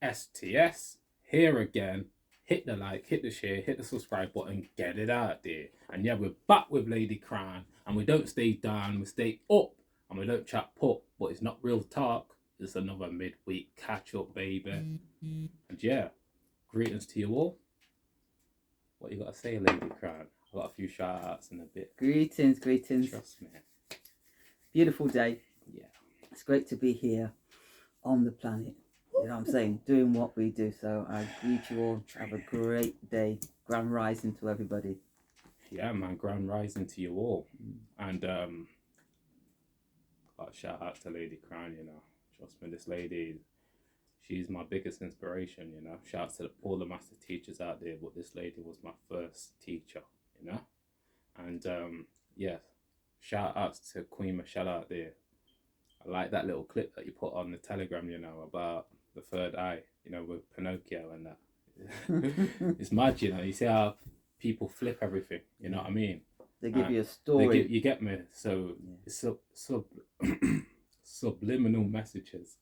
STS here again. Hit the like, hit the share, hit the subscribe button, get it out there. And yeah, we're back with Lady Crown, and we don't stay down, we stay up, and we don't chat put, but it's not real talk. It's another midweek catch up, baby. And yeah, greetings to you all. What you got to say, Lady Crown? I've got a few shout outs in a bit. Greetings. Trust me. Beautiful day. Yeah. It's great to be here on the planet. You know what I'm saying? Doing what we do. So I greet you all. Have a great day. Grand rising to everybody. Yeah, man. Grand rising to you all. And got a shout out to Lady Crown, you know. Trust me, this lady, she's my biggest inspiration, you know. Shout out to all the master teachers out there, but this lady was my first teacher, you know. And yeah, shout outs to Queen Michelle out there. I like that little clip that you put on the Telegram, you know, about the third eye, you know, with Pinocchio and that. It's mad, you know. You see how people flip everything, you know what I mean? They give you a story. You get me? So it's subliminal messages.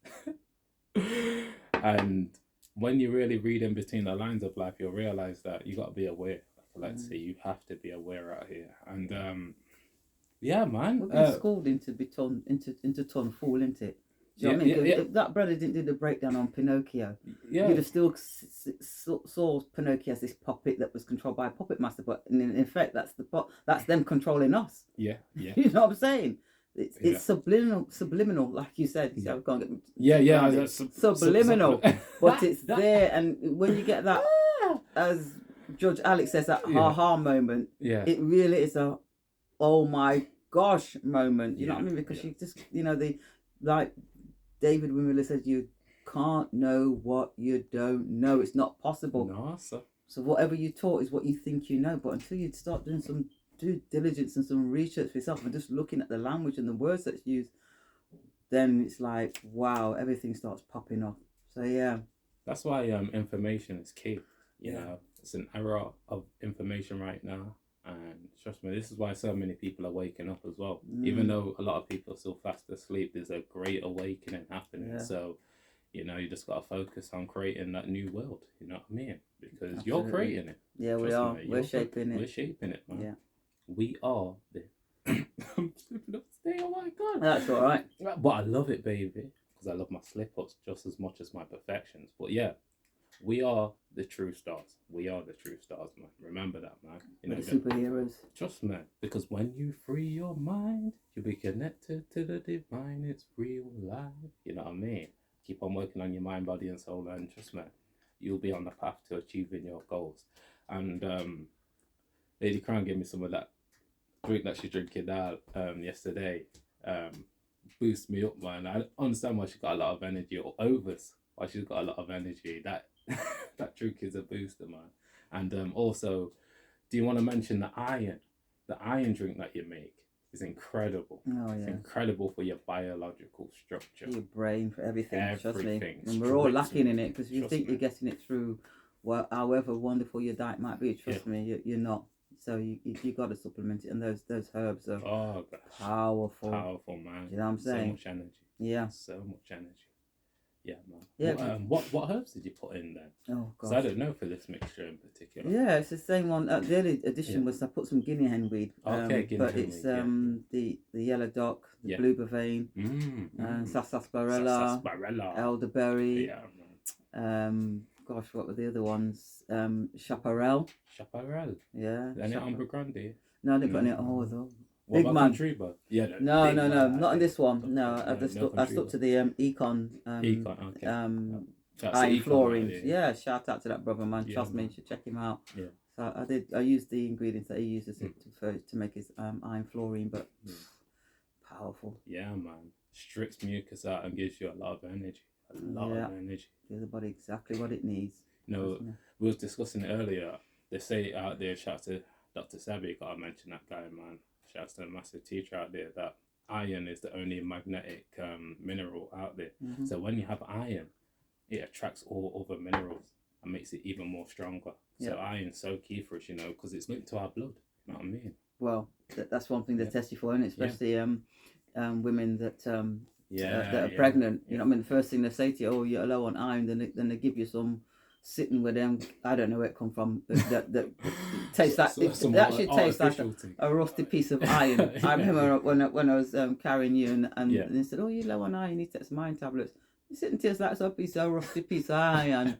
And when you really read in between the lines of life, you'll realize that you got to be aware. Like I like to say, you have to be aware out here. And yeah, man. We've been schooled into ton fool, isn't it? Do you know what I mean? If that brother didn't do the breakdown on Pinocchio, you'd have still saw Pinocchio as this puppet that was controlled by a puppet master. But in effect, that's them controlling us. Yeah. You know what I'm saying? It's subliminal, like you said. Yeah. I can't get subliminal, but it's there. And when you get that, as Judge Alex says, that ha moment, it really is a oh my gosh moment. You know what I mean? Because you just, you know, like David Wimler said, you can't know what you don't know. It's not possible. No, sir. So whatever you taught is what you think you know. But until you start doing some due diligence and some research for yourself and just looking at the language and the words that's used, then it's like, wow, everything starts popping off. So yeah. That's why information is key. You know, it's an era of information right now. And trust me, this is why so many people are waking up as well. Even though a lot of people are still fast asleep, there's a great awakening happening. So, you know, you just got to focus on creating that new world. You know what I mean? Because you're creating it. Yeah, we are. We're shaping it. We're shaping it, man. Yeah. We are the... I'm slipping up today, oh my God. That's all right. But I love it, baby. Because I love my slip-ups just as much as my perfections. But yeah. We are the true stars. We are the true stars, man. Remember that, man. You know, the superheroes. Trust me, because when you free your mind, you'll be connected to the divine. It's real life. You know what I mean? Keep on working on your mind, body, and soul, and trust me, you'll be on the path to achieving your goals. And Lady Crown gave me some of that drink that she's drinking now yesterday. Boost me up, man. I understand why she got a lot of energy, or overs. Why she's got a lot of energy. That drink is a booster, man. And also, do you want to mention the iron? The iron drink that you make is incredible. Oh, yeah. It's incredible for your biological structure. Your brain, for everything. Trust me. And we're Trust all lacking me. in it because you think you're getting it through however wonderful your diet might be. Trust me, you're not. So you got to supplement it. And those herbs are powerful. Powerful, man. You know what I'm saying? So much energy. Yeah. So much energy. Yeah, man. Yeah. What herbs did you put in then? Oh, gosh. I don't know for this mixture in particular. Yeah, it's the same one. The only addition was I put some guinea hen weed. Guinea hen weed. It's the yellow dock, the blue vervain, sarsaparilla, elderberry. Yeah. Gosh, what were the other ones? Chaparral. Chaparral. Yeah. Any Amber Grande? No, I didn't put any. Oh, though. What Big about man. Country Bug? Yeah, no, not in this one. No, I just stuck to the Econ. Econ, okay. Iron fluorine. Right, yeah, shout out to that brother, man. Trust me, you should check him out. Yeah. So I used the ingredients that he uses to make his iron fluorine, but powerful. Yeah, man. Strips mucus out and gives you a lot of energy. A lot of energy. Gives the body exactly what it needs. You know, we was discussing it earlier. They say out there, shout out to Dr. Sabi, gotta mention that guy, man. Shout out to the massive teacher out there, that iron is the only magnetic mineral out there. So when you have iron, it attracts all other minerals and makes it even more stronger. So iron's so key for us, you know, because it's linked to our blood. You know what I mean? Well, that's one thing they test you for, and especially women that that are pregnant. You know what I mean? The first thing they say to you, oh, you're low on iron, then they give you some sitting with them. I don't know where it come from. That tastes like it actually tastes like a rusty piece of iron. I remember when I was carrying you and they said, oh, you're low on iron, you need to take some iron tablets. It sitting tastes like a piece of rusty piece of iron.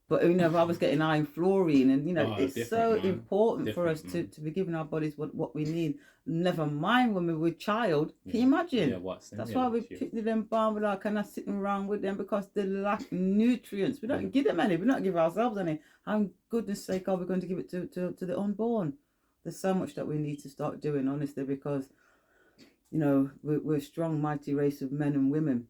But you know, if I was getting iron fluorine, and you know, it's so important for us to be giving our bodies what we need. Never mind when we were a child. Can you imagine? Yeah, that's why we pick them bomb without kind of sitting around with them, because they lack nutrients. We don't give them any. We don't give ourselves any. How goodness sake are we going to give it to the unborn? There's so much that we need to start doing, honestly, because you know we're a strong, mighty race of men and women.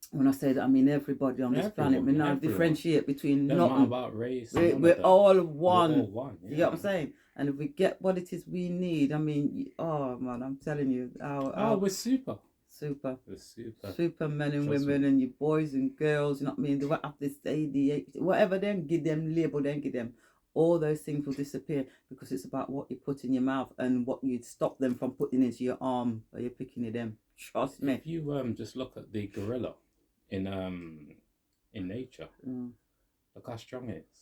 When I say that, I mean everybody on this planet. We now differentiate between not about race. We're all one. We're all one. You know what I'm saying? And if we get what it is we need, I mean, oh man, I'm telling you, we're super. We're super. Super men and women, and you boys and girls. You know what I mean? They won't have this ADHD, whatever. Then give them label. Then give them. All those things will disappear, because it's about what you put in your mouth and what you'd stop them from putting into your arm. Or you're picking it them. Trust me. If you just look at the gorilla in nature, look how strong it is.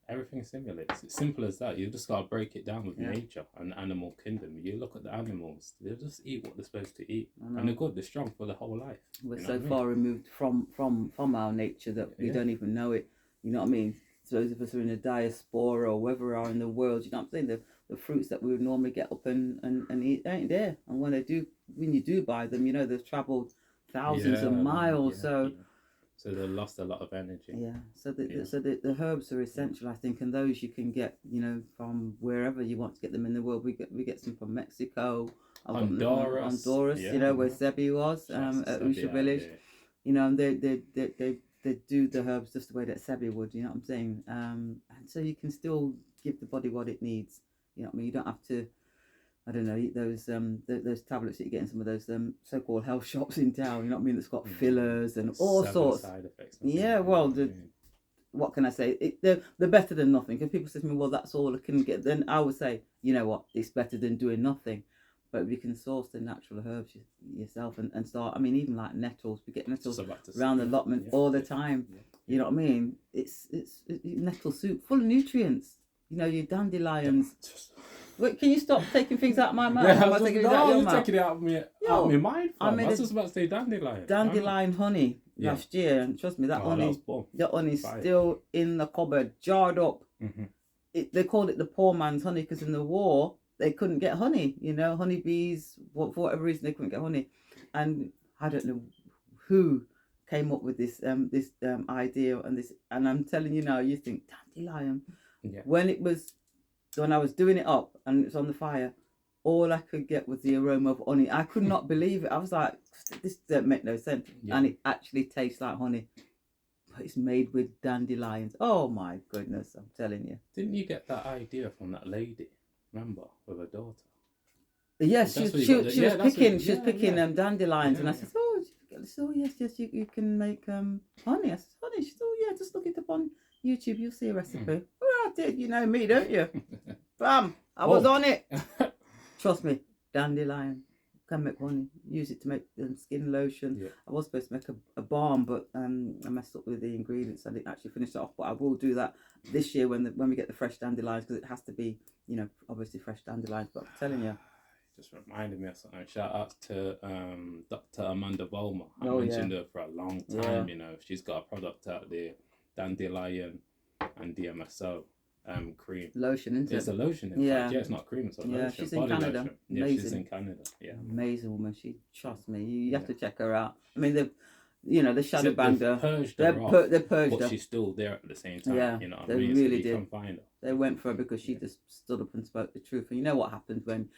Everything simulates. It's simple as that. You just gotta break it down with nature and animal kingdom. You look at the animals; they just eat what they're supposed to eat, and they're good. They're strong for the whole life. We're so far removed from our nature that we don't even know it. You know what I mean? So those of us who are in a diaspora or wherever we are in the world, you know what I'm saying? The fruits that we would normally get up and eat ain't there. And when you do buy them, you know they've travelled thousands of miles. So they lost a lot of energy. Yeah. So the herbs are essential, I think, and those you can get, you know, from wherever you want to get them in the world. We get some from Mexico, Honduras, you know, where Sebi was at Usha Village. You know, and they do the herbs just the way that Sebi would. You know what I'm saying? And so you can still give the body what it needs. You know what I mean? You don't have to, I don't know, eat those tablets that you get in some of those so-called health shops in town. You know what I mean? That's got fillers and all sorts. Side effects. Yeah, well, what can I say? They're better than nothing. Because people say to me, well, that's all I can get. Then I would say, you know what? It's better than doing nothing. But we can source the natural herbs yourself and start. I mean, even like nettles. We get nettles around the allotment all the time. Yeah. You know what I mean? It's nettle soup full of nutrients. You know, your dandelions. Wait, can you stop taking things out of my mouth? Yeah, you're taking it out of my mind. I was just about to say dandelion. Dandelion honey last year, and trust me, that honey's still in the cupboard, jarred up. Mm-hmm. They called it the poor man's honey because in the war they couldn't get honey. You know, honeybees, for whatever reason, they couldn't get honey, and I don't know who came up with this idea and this. And I'm telling you now, you think dandelion. Yeah. When I was doing it up and it was on the fire, all I could get was the aroma of honey. I could not believe it. I was like, this doesn't make no sense. Yeah. And it actually tastes like honey. But it's made with dandelions. Oh my goodness, I'm telling you. Didn't you get that idea from that lady, remember, with her daughter? Yes, she was picking dandelions. And I said, yes, you can make honey. I said, honey? She said, oh yeah, just look it up on YouTube, you'll see a recipe. I did, you know me, don't you? Bam! I was on it. Trust me, dandelion can make honey. Use it to make skin lotion. Yeah. I was supposed to make a balm, but I messed up with the ingredients. I didn't actually finish it off, but I will do that this year when we get the fresh dandelions, because it has to be, you know, obviously fresh dandelions. But I'm telling you, just reminded me of something. Shout out to Dr. Amanda Volmer. I mentioned her for a long time. Yeah. You know, she's got a product out there, dandelion and DMSO cream lotion, isn't it? It's a lotion, in fact. Yeah, it's not cream, it's a lotion. She's in Canada. Lotion. Yeah, she's in Canada. Yeah, amazing woman. She, trust me, you have to check her out. I mean, they shadow banged her. They purged her, but she's still there at the same time. Yeah, you know what they I mean? really so did. Can find her. They went for her because she just stood up and spoke the truth. And you know what happens when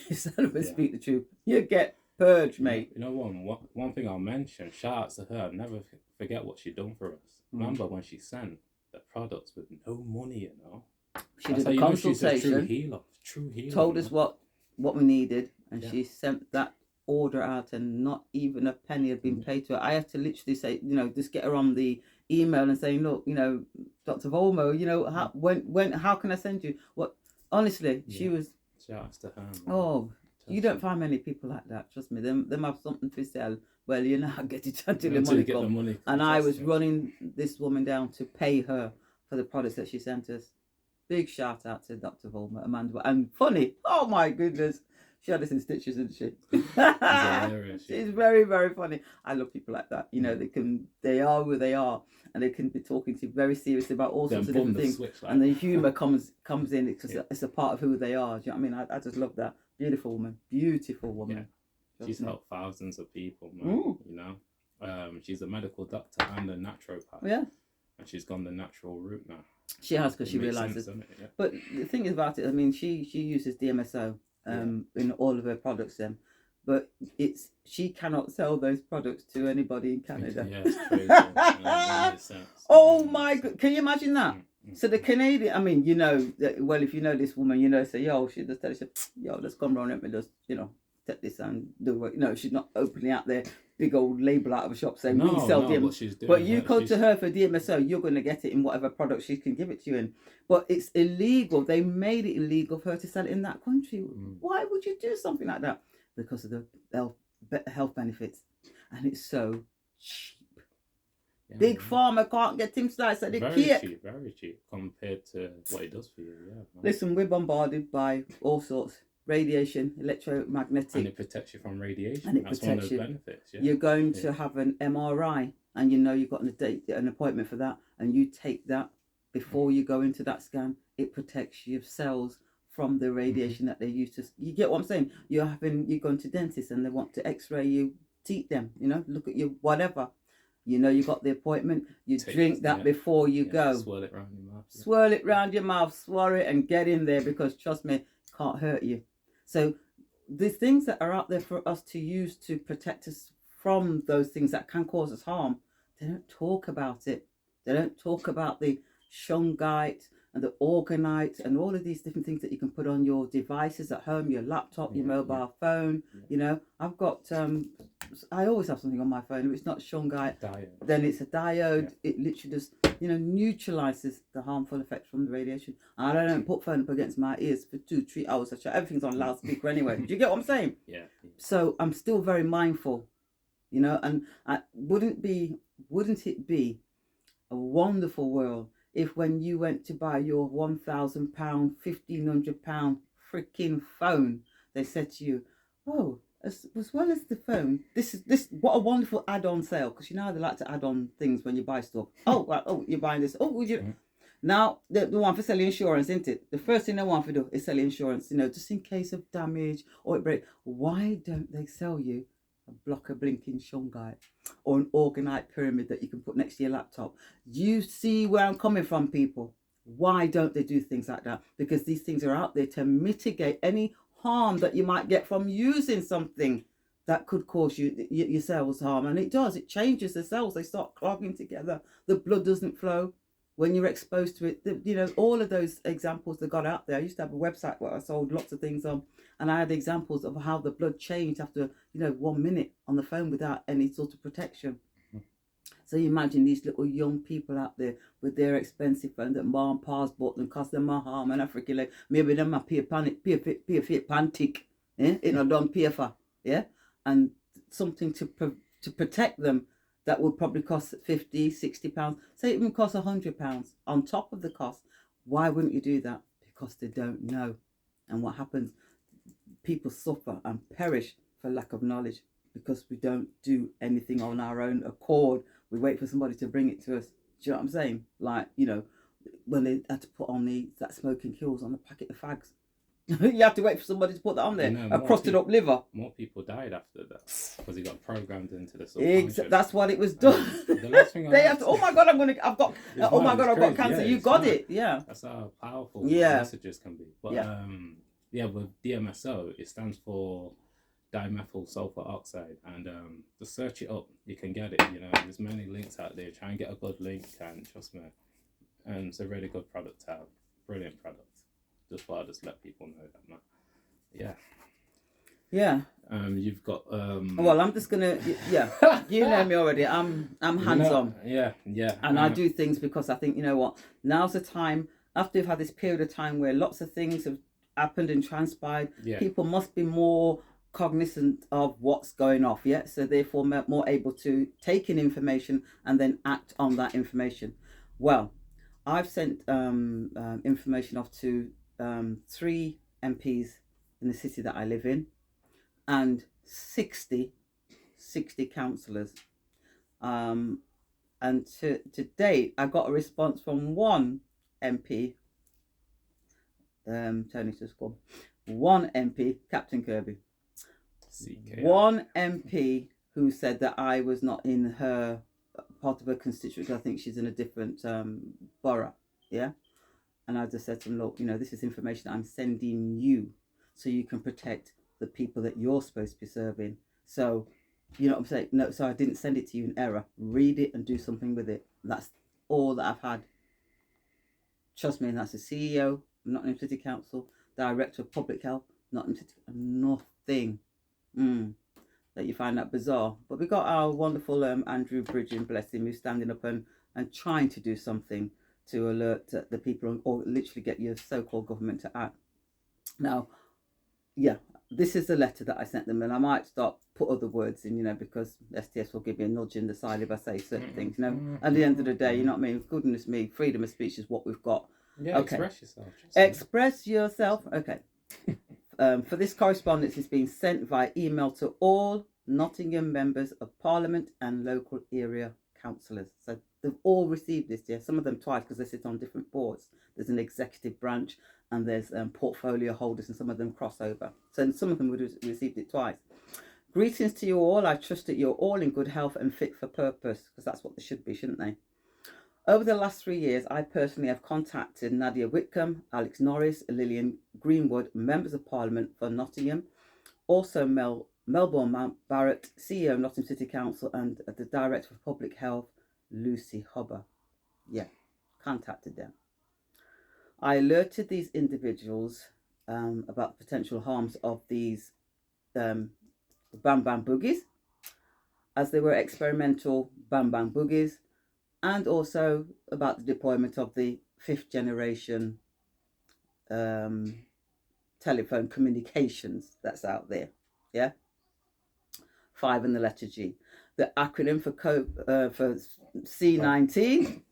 you stand up and speak the truth? You get purged, mate. You know one thing I'll mention. Shout out to her. I'll never forget what she done for us. Remember when she sent the products with no money, you know. She did a consultation. She's a true healer. Told us what we needed, and she sent that order out, and not even a penny had been paid to her. I had to literally say, you know, just get her on the email and say, look, you know, Dr. Volmo, you know, how can I send you? What? Honestly, she was. Shouts to her. Man. Oh, You don't find many people like that. Trust me. Them have something to sell. Well, you know, I get it until the money comes. And I was running this woman down to pay her for the products that she sent us. Big shout out to Dr. Volma, Amanda. And funny, oh my goodness. She had us in stitches, didn't she? She's very, very funny. I love people like that. You know, they are who they are, and they can be talking to you very seriously about all sorts of different things. And the humour comes in because it's a part of who they are. Do you know what I mean? I just love that. Beautiful woman. Yeah. She's helped thousands of people, man. You know, she's a medical doctor and a naturopath. Yeah. And she's gone the natural route now. She has, because she realises. Yeah. But the thing is about it, I mean, she uses DMSO in all of her products then. But she cannot sell those products to anybody in Canada. Yeah, it's crazy. That makes sense. Oh my God. Can you imagine that? So the Canadian, I mean, you know, well, if you know this woman, you know, say, yo, she just tell you, yo, let's come round and just, you know, take this and do it. No, she's not openly out there, big old label out of a shop saying we sell DMSO. But you go to her for DMSO, you're going to get it in whatever product she can give it to you in. But it's illegal. They made it illegal for her to sell it in that country. Why would you do something like that? Because of the health benefits. And it's so cheap. Yeah, Big Pharma can't get him sliced at the cake. Very cheap compared to what it does for you. Yeah, man. Listen, we're bombarded by all sorts. Radiation, electromagnetic. And it protects you from radiation. And that's one of the benefits. Yeah. You're going to have an MRI, and you know you've got an appointment for that, and you take that before you go into that scan. It protects your cells from the radiation that they use to. You get what I'm saying? You're going to dentists, and they want to X-ray you, teeth them. You know, look at you, whatever. You know, you got the appointment. You drink that before you go. Swirl it around your mouth. Swirl it around your mouth. Swirl it and get in there, because trust me, it can't hurt you. So the things that are out there for us to use to protect us from those things that can cause us harm, they don't talk about it. They don't talk about the shungite and the orgonite and all of these different things that you can put on your devices at home, your laptop, your mobile phone. You know, I've got, I always have something on my phone. If it's not shungite, then it's a diode. It literally just, you know, neutralizes the harmful effects from the radiation. And I don't put phone up against my ears for 2-3 hours. Everything's on loudspeaker anyway. Do you get what I'm saying? Yeah. So I'm still very mindful, you know, and wouldn't it be a wonderful world if when you went to buy your £1,000, £1,500 freaking phone, they said to you, oh, as well as the phone, this what a wonderful add-on sale, because you know how they like to add on things when you buy stuff. Oh, right, oh, you're buying this. Oh, would you? Now the one for selling insurance, isn't it? The first thing they want to do is sell insurance, you know, just in case of damage or it break. Why don't they sell you a block of blinking shungite or an orgonite pyramid that you can put next to your laptop? You see where I'm coming from, people. Why don't they do things like that? Because these things are out there to mitigate any harm that you might get from using something that could cause your cells harm. And it does. It changes the cells. They start clogging together. The blood doesn't flow when you're exposed to it. You know, all of those examples that got out there. I used to have a website where I sold lots of things on, and I had examples of how the blood changed after, 1 minute on the phone without any sort of protection. So you imagine these little young people out there with their expensive phone that ma and pa's bought them, cost them a harm and Africa, like maybe them a pay fit pantic, it not done pay for, and something to protect them that would probably cost £50-60. Say it even costs £100 on top of the cost. Why wouldn't you do that? Because they don't know. And what happens? People suffer and perish for lack of knowledge, because we don't do anything on our own accord. We wait for somebody to bring it to us. Do you know what I'm saying? Like, when they had to put on that smoking kills on the packet of fags. You have to wait for somebody to put that on there. A crusted up liver. More people died after that because it got programmed into the subconscious. That's what it was done. The last thing they have to. Oh my God, I've got cancer. Yeah, you got it. Yeah. That's how powerful messages can be. But with DMSO, it stands for dimethyl sulfur oxide, and just search it up. You can get it. There's many links out there. Try and get a good link, and trust me, and it's a really good product to have. Brilliant product. Just thought I'd just let people know that, man. Yeah. You've got well, I'm just gonna you know me already. I'm hands on. Yeah. And I do things because I think, you know what, now's the time, after we've had this period of time where lots of things have happened and transpired, Yeah. people must be more cognizant of what's going off, yeah? So therefore more able to take in information and then act on that information. Well, I've sent information off to 3 MPs in the city that I live in and 60 councillors. And to date, I got a response from one MP, Tony to school, one MP, Captain Kirby, one MP who said that I was not in her part of her constituency. I think she's in a different borough, yeah. And I just said to them, look, this is information I'm sending you so you can protect the people that you're supposed to be serving. So, you know what I'm saying? No, so I didn't send it to you in error. Read it and do something with it. That's all that I've had. Trust me, and that's the CEO, Nottingham City Council, Director of Public Health, Nottingham City, nothing. That you find that bizarre. But we got our wonderful Andrew Bridgen, bless him, who's standing up and trying to do something to alert the people or literally get your so-called government to act. Now, yeah, this is the letter that I sent them, and I might start put other words in, because STS will give me a nudge in the side if I say certain things, At the end of the day, you know what I mean? Goodness me, freedom of speech is what we've got. Yeah, okay. Express yourself. Express yourself. Okay. For this correspondence, it's been sent via email to all Nottingham members of Parliament and local area councillors. So they've all received this, yeah. Some of them twice because they sit on different boards. There's an executive branch and there's portfolio holders, and some of them cross over. So some of them would have received it twice. Greetings to you all. I trust that you're all in good health and fit for purpose, because that's what they should be, shouldn't they? Over the last 3 years, I personally have contacted Nadia Whitcomb, Alex Norris, Lillian Greenwood, members of Parliament for Nottingham, also Melbourne Mount Barrett, CEO of Nottingham City Council, and the Director of Public Health, Lucy Hubber. Yeah, contacted them. I alerted these individuals about the potential harms of these Bam Bam Boogies, as they were experimental Bam Bam Boogies, and also about the deployment of the 5th generation telephone communications that's out there. Yeah, 5 and the letter G. The acronym for C19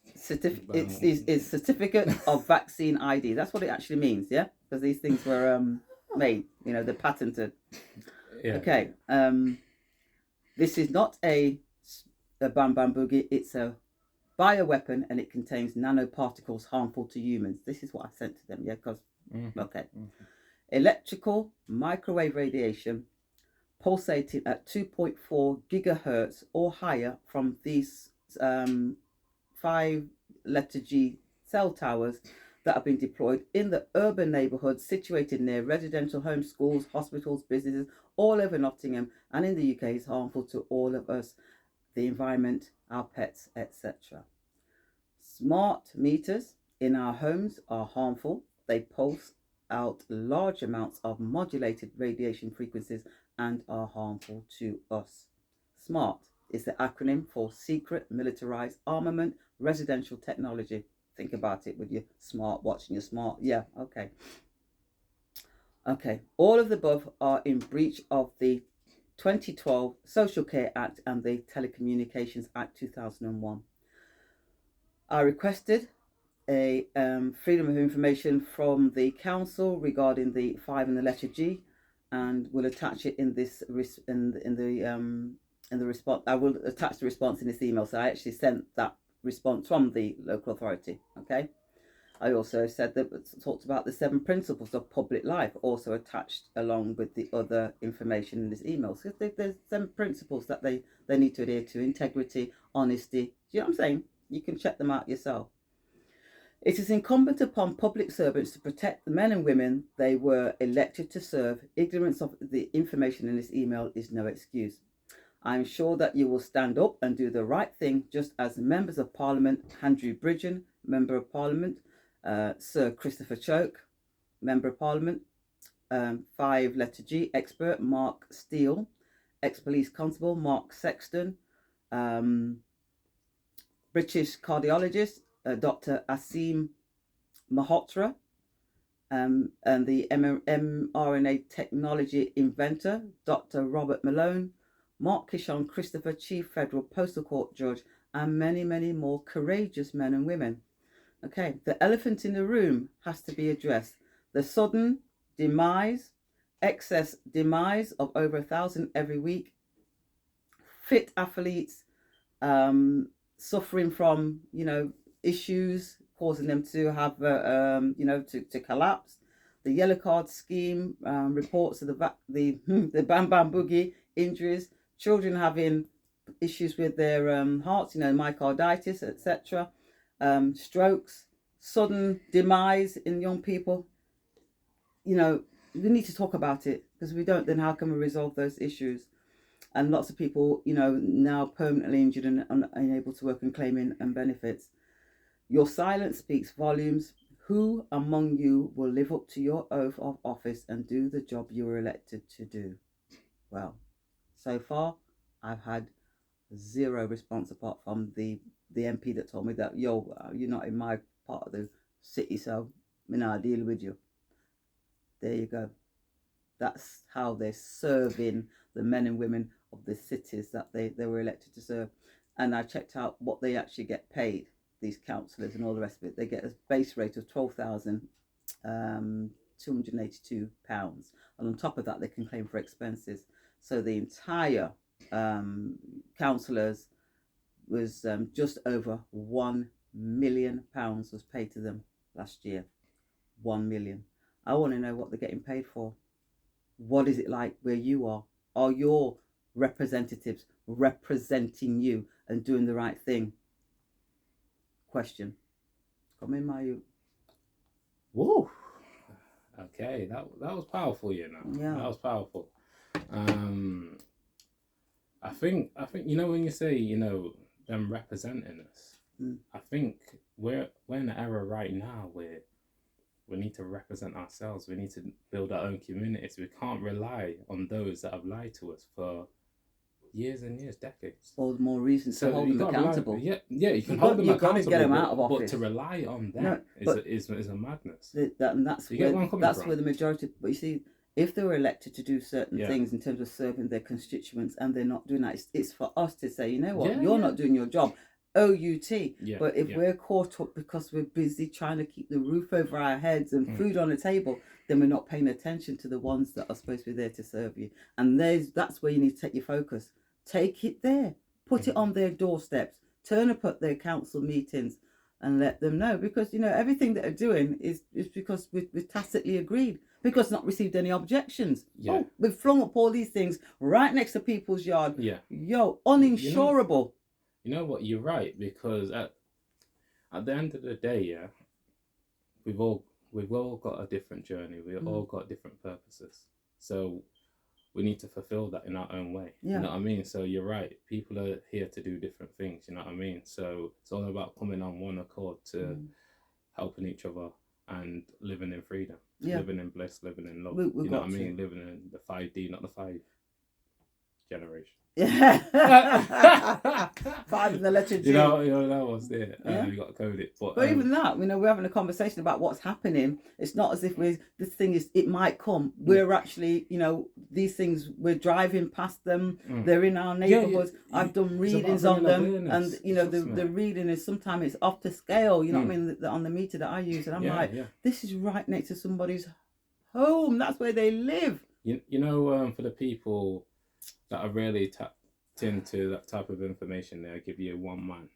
is Certificate of Vaccine ID. That's what it actually means. Yeah, because these things were made. They're patented. Yeah. Okay. This is not a Bam Bam Boogie. It's a bioweapon, and it contains nanoparticles harmful to humans. This is what I sent to them, yeah, because, okay. Electrical microwave radiation pulsating at 2.4 gigahertz or higher from these 5 letter G cell towers that have been deployed in the urban neighbourhoods situated near residential homes, schools, hospitals, businesses, all over Nottingham and in the UK is harmful to all of us, the environment, our pets, etc. Smart meters in our homes are harmful. They pulse out large amounts of modulated radiation frequencies and are harmful to us. SMART is the acronym for Secret Militarized Armament Residential Technology. Think about it with your smartwatch and your smart. Yeah, okay. Okay, all of the above are in breach of the 2012 Social Care Act and the Telecommunications Act 2001. I requested a freedom of information from the council regarding the 5 and the letter G, and will attach it in this in the response. I will attach the response in this email. So I actually sent that response from the local authority. Okay. I also said that talked about the 7 principles of public life, also attached along with the other information in this email. So there's 7 principles that they need to adhere to: integrity, honesty. Do you know what I'm saying? You can check them out yourself. It is incumbent upon public servants to protect the men and women they were elected to serve. Ignorance of the information in this email is no excuse. I am sure that you will stand up and do the right thing, just as members of Parliament, Andrew Bridgen, Member of Parliament, Sir Christopher Choke, Member of Parliament, 5 letter G expert Mark Steele, ex-police constable Mark Sexton, British cardiologist Dr. Asim Malhotra, and the mRNA technology inventor, Dr. Robert Malone, Mark Kishon Christopher, Chief Federal Postal Court Judge, and many, many more courageous men and women. Okay, the elephant in the room has to be addressed. The sudden excess demise of over 1,000 every week. Fit athletes suffering from, issues causing them to have, to collapse. The yellow card scheme reports of the Bam Bam Boogie injuries. Children having issues with their hearts, myocarditis, etc. Strokes, sudden demise in young people. We need to talk about it, because if we don't, then how can we resolve those issues? And lots of people, now permanently injured and unable to work and claiming benefits. Your silence speaks volumes. Who among you will live up to your oath of office and do the job you were elected to do? Well, so far, I've had zero response apart from the MP that told me that, you're not in my part of the city, so I'll deal with you. There you go. That's how they're serving the men and women of the cities that they were elected to serve. And I checked out what they actually get paid, these councillors and all the rest of it. They get a base rate of £12,282. And on top of that, they can claim for expenses. So the entire councillors was just over £1 million was paid to them last year. 1 million. I want to know what they're getting paid for. What is it like where you are? Are your representatives representing you and doing the right thing? Question. Come in, Mayu. Whoa. Okay, that was powerful, Yeah, that was powerful. I think when you say them representing us, I think we're in an era right now where we need to represent ourselves. We need to build our own communities. We can't rely on those that have lied to us for years and years, decades. All the more reason to hold them accountable. You can hold them accountable. You've got to get them out of office. But to rely on them is a madness. That's where the majority. But you see, if they were elected to do certain things in terms of serving their constituents and they're not doing that, it's for us to say, you know what, you're not doing your job. OUT. But if we're caught up because we're busy trying to keep the roof over our heads and food on the table, then we're not paying attention to the ones that are supposed to be there to serve you. And that's where you need to take your focus. Take it there. Put it on their doorsteps. Turn up at their council meetings and let them know. Because, everything that they're doing is because we've tacitly agreed. Because not received any objections. Oh, we've flung up all these things right next to people's yard. Uninsurable. You know what? You're right, because at the end of the day, we've all got a different journey. We've all got different purposes. So we need to fulfill that in our own way. You know what I mean? So you're right. People are here to do different things. You know what I mean? So it's all about coming on one accord to helping each other and living in freedom, living in bliss, living in love. You know what I mean? Living in the 5D, not the 5 generation. Yeah. 5 in the letter G. You know that was there. You got to code it. But even that, we're having a conversation about what's happening. It's not as if it might come. We're actually, these things, we're driving past them. They're in our neighbourhoods. I've done readings on them. And, the reading is sometimes it's off to scale, you know what I mean, on the meter that I use. And I'm this is right next to somebody's home. That's where they live. For the people that are really tapped into that type of information, they'll give you one man,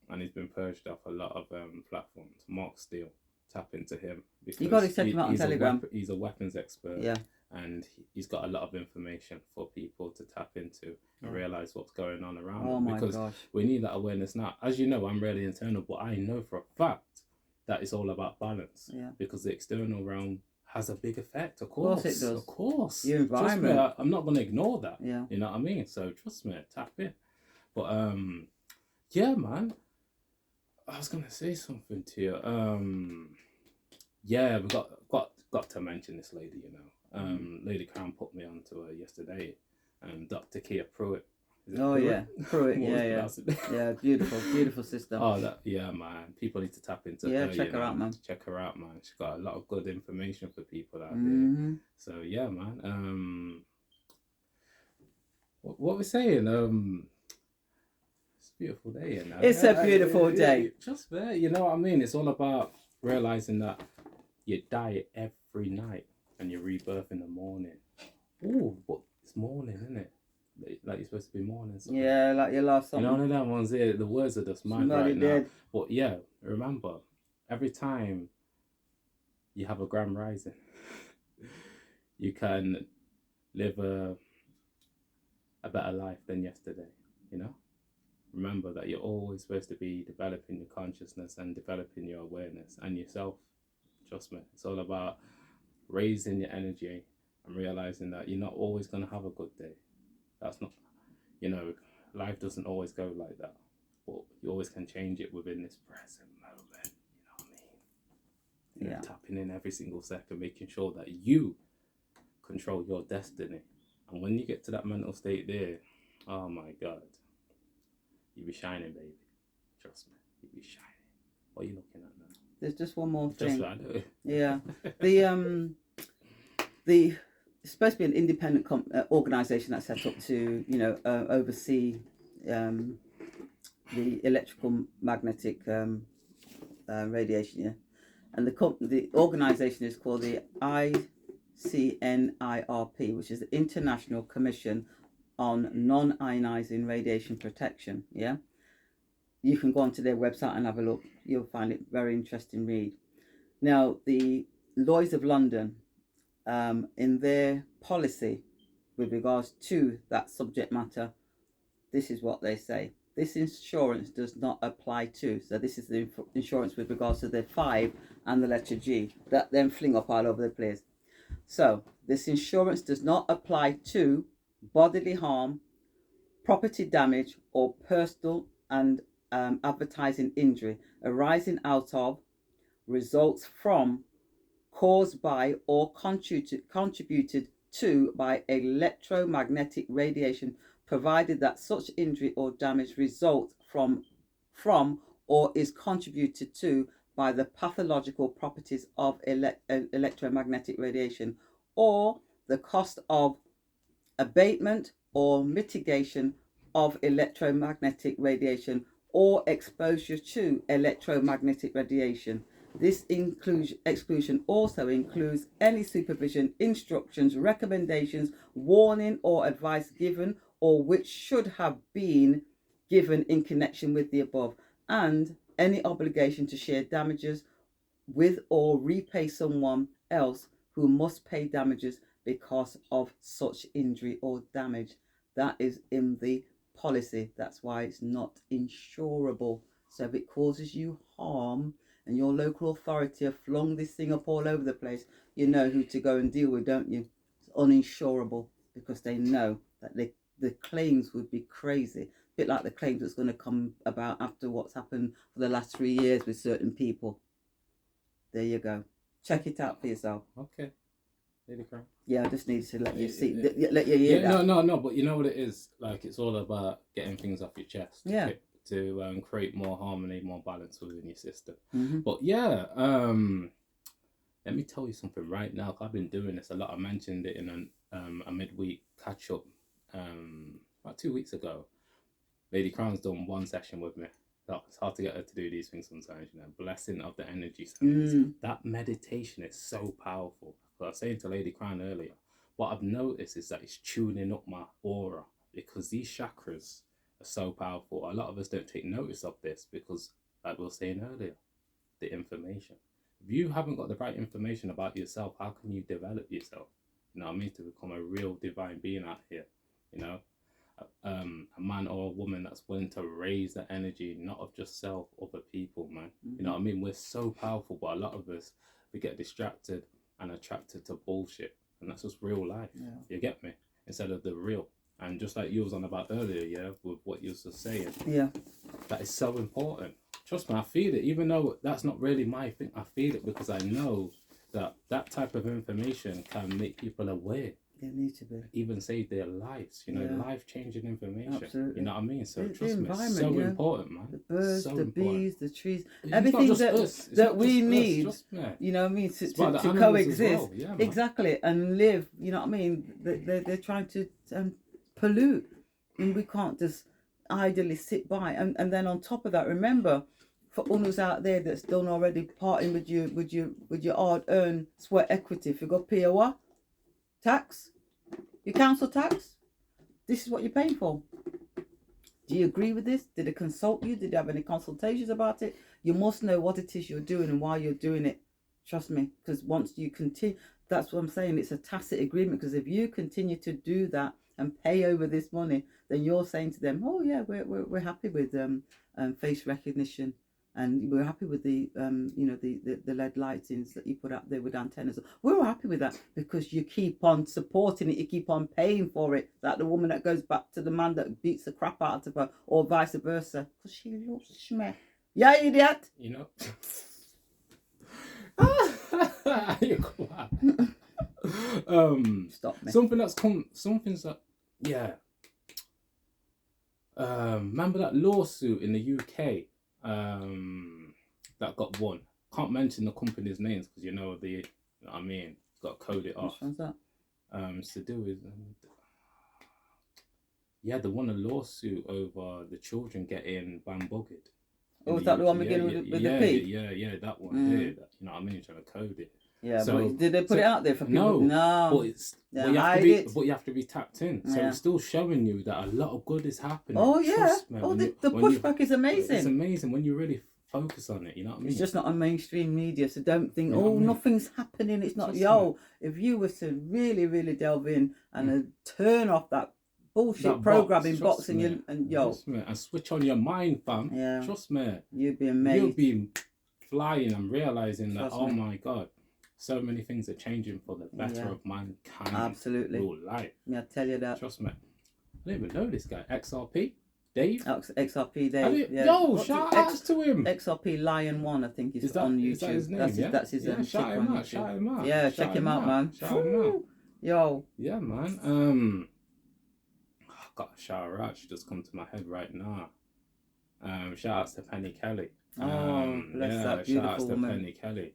and he's been purged off a lot of platforms. Mark Steele, tap into him. You got to check him out on Telegram. He's a weapons expert, and he's got a lot of information for people to tap into and realise what's going on around them. Because we need that awareness now. As you know, I'm really internal, but I know for a fact that it's all about balance. Because the external realm has a big effect, of course. It does. Of course. Your environment. Trust me, I'm not going to ignore that. Yeah. You know what I mean? So trust me, tap in. But man, I was going to say something to you. We got to mention this lady. Lady Crown put me onto her yesterday. Dr. Kia Pruitt Pruitt. Yeah, beautiful system. Oh, man. People need to tap into her. Check her out, man. Check her out, man. She's got a lot of good information for people out there. So yeah, man. What we're saying? It's a beautiful day, you know. It's a beautiful day. Just there, you know what I mean. It's all about realizing that you die every night and you rebirth in the morning. Ooh, but it's morning, isn't it? Like you're supposed to be morning. Something. Yeah, like your last song. You know, none of them ones here. The words are just mad right now. But yeah, remember, every time you have a grand rising, you can live a better life than yesterday. You know, remember that you're always supposed to be developing your consciousness and developing your awareness and yourself. Trust me, it's all about raising your energy and realizing that you're not always going to have a good day. That's not, you know, life doesn't always go like that. But you always can change it within this present moment. You know what I mean? Tapping in every single second, making sure that you control your destiny. And when you get to that mental state there, oh my God, you be shining, baby. Trust me, you be shining. What are you looking at now? There's just one more thing. Just right there. Yeah. It's supposed to be an independent organisation that's set up to, you know, oversee the electrical magnetic radiation. Yeah, and the organisation is called the ICNIRP, which is the International Commission on Non-Ionizing Radiation Protection. Yeah, you can go onto their website and have a look. You'll find it very interesting read. Now, the Lloyd's of London, in their policy with regards to that subject matter, this is what they say. This insurance does not apply to. So this is the insurance with regards to the 5 and the letter G that then fling up all over the place. So this insurance does not apply to bodily harm, property damage, or personal and advertising injury arising out of, results from, caused by, or contributed to by electromagnetic radiation, provided that such injury or damage results from or is contributed to by the pathological properties of electromagnetic radiation, or the cost of abatement or mitigation of electromagnetic radiation or exposure to electromagnetic radiation. This exclusion also includes any supervision, instructions, recommendations, warning, or advice given or which should have been given in connection with the above, and any obligation to share damages with or repay someone else who must pay damages because of such injury or damage. That is in the policy. That's why it's not insurable. So if it causes you harm and your local authority have flung this thing up all over the place, you know who to go and deal with, don't you? It's uninsurable, because they know that the claims would be crazy. A bit like the claims that's going to come about after what's happened for the last 3 years with certain people. There you go. Check it out for yourself. Okay. Lady Crown. Yeah, I just need to let you see, let you hear that. No, but you know what it is? Like, it's all about getting things off your chest. Yeah. To create more harmony, more balance within your system. Mm-hmm. But yeah, let me tell you something right now. I've been doing this a lot. I mentioned it in a midweek catch-up about 2 weeks ago. Lady Crown's done one session with me. It's hard to get her to do these things sometimes, you know. Blessing of the energy centers. That meditation is so powerful. I was saying to Lady Crown earlier, what I've noticed is that it's tuning up my aura, because these chakras are so powerful. A lot of us don't take notice of this because, like we were saying earlier, the information. If you haven't got the right information about yourself, how can you develop yourself? You know what I mean? To become a real divine being out here, you know? A man or a woman that's willing to raise the energy, not of just self, other people, man. You know what I mean? We're so powerful, but a lot of us, we get distracted and attracted to bullshit, and that's just real life. Yeah. You get me? Instead of the real. And just like you was on about earlier, yeah, with what you was just saying, that is so important. Trust me, I feel it. Even though that's not really my thing, I feel it because I know that that type of information can make people aware. They need to be. Even save their lives, life-changing information. Absolutely. You know what I mean? So The trust me, it's environment, so important, man. The birds, so the important. bees, the trees, It's everything not just that we need. Us, you know what I mean? To coexist. Well. Yeah, exactly, and live. You know what I mean? They're trying to pollute, and we can't just idly sit by. And then on top of that, remember, for others out there that's done already parting with your hard-earned sweat equity, if you got POA tax, your council tax, this is what you're paying for. Do you agree with this? Did they consult you? Did they have any consultations about it? You must know what it is you're doing and why you're doing it. Trust me, because once you continue, that's what I'm saying. It's a tacit agreement, because if you continue to do that and pay over this money, then you're saying to them, "Oh yeah, we're happy with face recognition, and we're happy with the the LED lightings that you put up there with antennas. We're all happy with that because you keep on supporting it, you keep on paying for it. Like the woman that goes back to the man that beats the crap out of her, or vice versa, because she loves me. Yeah, idiot. You know." Stop me. Something's that, yeah. Remember that lawsuit in the UK that got won? Can't mention the company's names because you know what I mean, got to code it off. Which one's that? It's to do with they won a lawsuit over the children getting bambogged. Oh, is that the one beginning with the P? Yeah, that one. You know what I mean? Trying to code it. Yeah, so, but did they put it out there for people? No. But you have to be tapped in. So it's still showing you that a lot of good is happening. Oh yeah. Trust me, The pushback is amazing. It's amazing when you really focus on it. You know what I mean? It's just not on mainstream media, so don't think, nothing's happening. It's not. If you were to really, really delve in and turn off that bullshit programming box and and switch on your mind, fam. Yeah. Trust me. You'd be amazed. You'll be flying and realizing that my God, so many things are changing for the better of mankind. Absolutely. Real life. Yeah, I tell you that. Trust me. I don't even know this guy. XRP Dave. XRP Dave. Shout out to him. XRP Lion One, I think, is on YouTube. Is that his name? That's his shout him out. Shout him out. Yeah, check him out, man. Shout him out. Yo. Yeah, man. Got a shout out. She just come to my head right now. Shout out to Penny Kelly. Bless that beautiful woman. Shout out to Penny Kelly.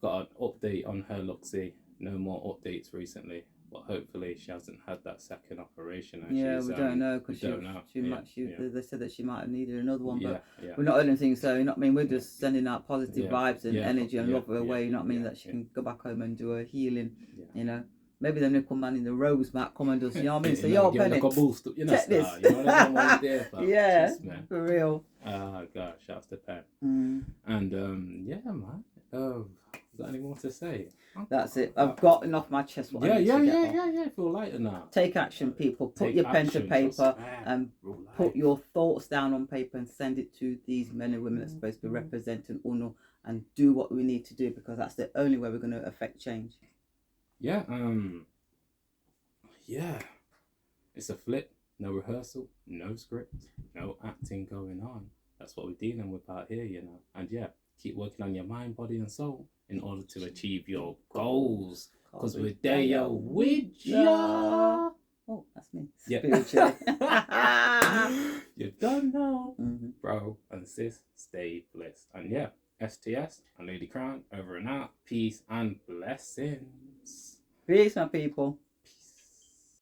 Got an update on her Luxie. No more updates recently, but hopefully she hasn't had that second operation. And we don't know, because they said that she might have needed another one, but we're not heard anything. So you know what I mean. We're just sending out positive vibes and energy and love her away. You know what I mean. That she can go back home and do her healing. You know. Maybe the nickel man in the rose mat come and does, you know what I mean? So Penny, like a boost, check this. Yeah, for real. Oh gosh, shouts to Pen. And man. Got any more to say? That's it. I've gotten off my chest what I need to get off. I feel lighter now. Take action, people. Put your pen to paper and put your thoughts down on paper and send it to these men and women that's supposed to be representing UNO, and do what we need to do, because that's the only way we're going to affect change. Yeah, it's a flip, no rehearsal, no script, no acting going on. That's what we're dealing with out here, you know. And keep working on your mind, body and soul in order to achieve your goals. Because we're there with ya. Oh, that's me. Spiritually. You don't know. Bro and sis, stay blessed. And STS and Lady Crown over and out. Peace and blessings. Peace, my people.